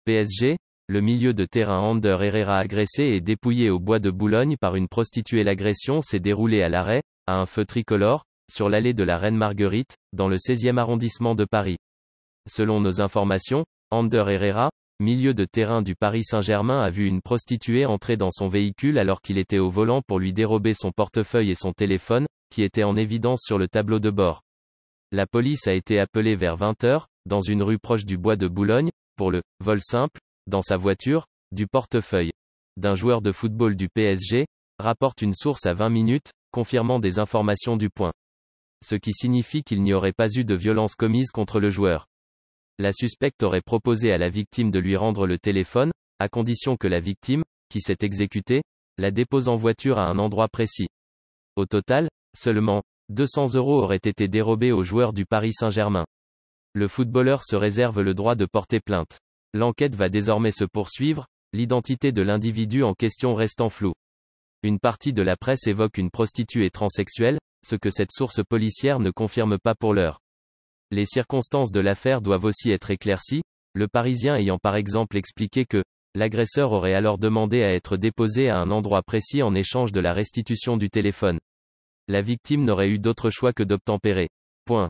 PSG, le milieu de terrain Ander Herrera agressé et dépouillé au bois de Boulogne par une prostituée. L'agression s'est déroulée à l'arrêt, à un feu tricolore, sur l'allée de la Reine-Marguerite, dans le 16e arrondissement de Paris. Selon nos informations, Ander Herrera, milieu de terrain du Paris Saint-Germain, a vu une prostituée entrer dans son véhicule alors qu'il était au volant pour lui dérober son portefeuille et son téléphone, qui étaient en évidence sur le tableau de bord. La police a été appelée vers 20h, dans une rue proche du bois de Boulogne, pour le « vol simple », dans sa voiture, du portefeuille d'un joueur de football du PSG, rapporte une source à 20 minutes, confirmant des informations du Point. Ce qui signifie qu'il n'y aurait pas eu de violence commise contre le joueur. La suspecte aurait proposé à la victime de lui rendre le téléphone, à condition que la victime, qui s'est exécutée, la dépose en voiture à un endroit précis. Au total, seulement 200 € auraient été dérobés aux joueurs du Paris Saint-Germain. Le footballeur se réserve le droit de porter plainte. L'enquête va désormais se poursuivre, l'identité de l'individu en question restant floue. Une partie de la presse évoque une prostituée transsexuelle, ce que cette source policière ne confirme pas pour l'heure. Les circonstances de l'affaire doivent aussi être éclaircies, le Parisien ayant par exemple expliqué que l'agresseur aurait alors demandé à être déposé à un endroit précis en échange de la restitution du téléphone. La victime n'aurait eu d'autre choix que d'obtempérer. Point.